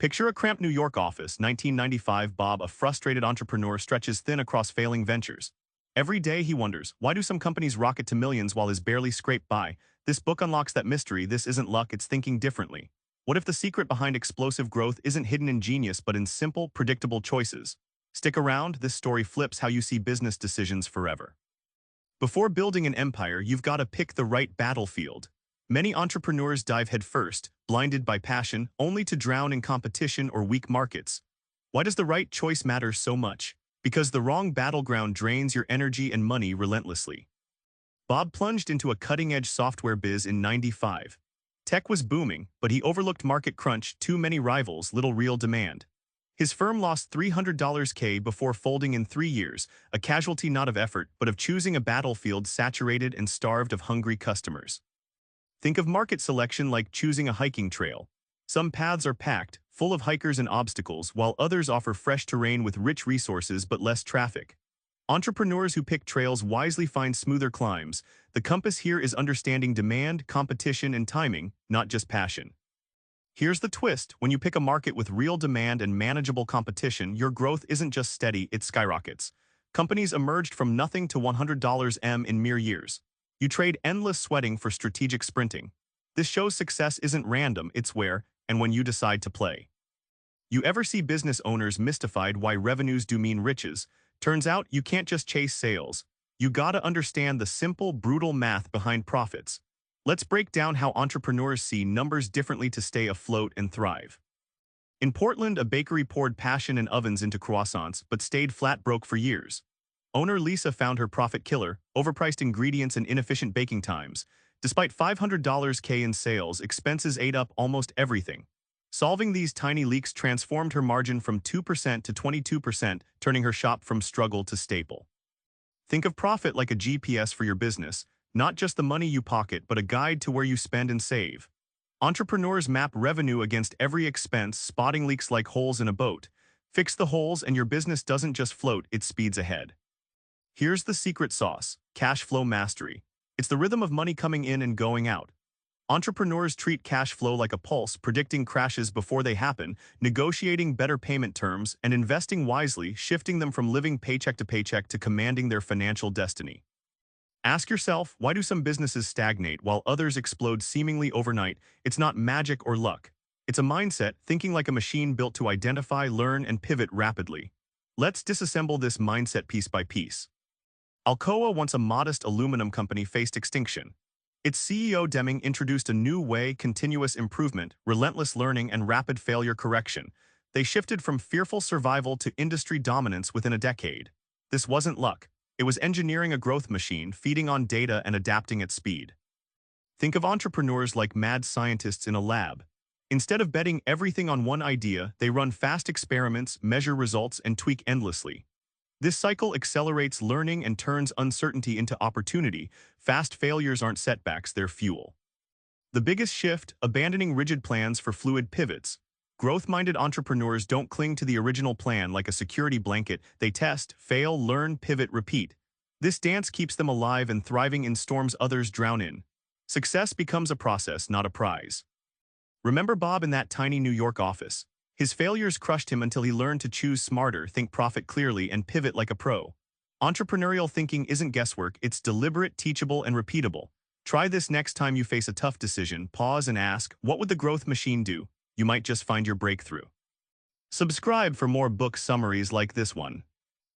Picture a cramped New York office, 1995. Bob, a frustrated entrepreneur, stretches thin across failing ventures. Every day he wonders, why do some companies rocket to millions while his barely scrape by? This book unlocks that mystery. This isn't luck, it's thinking differently. What if the secret behind explosive growth isn't hidden in genius but in simple, predictable choices? Stick around, this story flips how you see business decisions forever. Before building an empire, you've got to pick the right battlefield. Many entrepreneurs dive headfirst, blinded by passion, only to drown in competition or weak markets. Why does the right choice matter so much? Because the wrong battleground drains your energy and money relentlessly. Bob plunged into a cutting-edge software biz in '95. Tech was booming, but he overlooked market crunch, too many rivals, little real demand. His firm lost $300K before folding in 3 years, a casualty not of effort, but of choosing a battlefield saturated and starved of hungry customers. Think of market selection like choosing a hiking trail. Some paths are packed, full of hikers and obstacles, while others offer fresh terrain with rich resources but less traffic. Entrepreneurs who pick trails wisely find smoother climbs. The compass here is understanding demand, competition, and timing, not just passion. Here's the twist. When you pick a market with real demand and manageable competition, your growth isn't just steady, it skyrockets. Companies emerged from nothing to $100M in mere years. You trade endless sweating for strategic sprinting. This shows success isn't random, it's where and when you decide to play. You ever see business owners mystified why revenues do mean riches? Turns out you can't just chase sales. You gotta understand the simple, brutal math behind profits. Let's break down how entrepreneurs see numbers differently to stay afloat and thrive. In Portland, a bakery poured passion and ovens into croissants, but stayed flat broke for years. Owner Lisa found her profit killer, overpriced ingredients and inefficient baking times. Despite $500K in sales, expenses ate up almost everything. Solving these tiny leaks transformed her margin from 2% to 22%, turning her shop from struggle to staple. Think of profit like a GPS for your business, not just the money you pocket, but a guide to where you spend and save. Entrepreneurs map revenue against every expense, spotting leaks like holes in a boat. Fix the holes and your business doesn't just float, it speeds ahead. Here's the secret sauce: cash flow mastery. It's the rhythm of money coming in and going out. Entrepreneurs treat cash flow like a pulse, predicting crashes before they happen, negotiating better payment terms, and investing wisely, shifting them from living paycheck to commanding their financial destiny. Ask yourself, why do some businesses stagnate while others explode seemingly overnight? It's not magic or luck. It's a mindset, thinking like a machine built to identify, learn, and pivot rapidly. Let's disassemble this mindset piece by piece. Alcoa, once a modest aluminum company, faced extinction. Its CEO Deming introduced a new way: continuous improvement, relentless learning, and rapid failure correction. They shifted from fearful survival to industry dominance within a decade. This wasn't luck. It was engineering a growth machine, feeding on data and adapting at speed. Think of entrepreneurs like mad scientists in a lab. Instead of betting everything on one idea, they run fast experiments, measure results, and tweak endlessly. This cycle accelerates learning and turns uncertainty into opportunity. Fast failures aren't setbacks, they're fuel. The biggest shift: abandoning rigid plans for fluid pivots. Growth-minded entrepreneurs don't cling to the original plan like a security blanket. They test, fail, learn, pivot, repeat. This dance keeps them alive and thriving in storms others drown in. Success becomes a process, not a prize. Remember Bob in that tiny New York office? His failures crushed him until he learned to choose smarter, think profit clearly, and pivot like a pro. Entrepreneurial thinking isn't guesswork, it's deliberate, teachable, and repeatable. Try this next time you face a tough decision. Pause and ask, what would the growth machine do? You might just find your breakthrough. Subscribe for more book summaries like this one.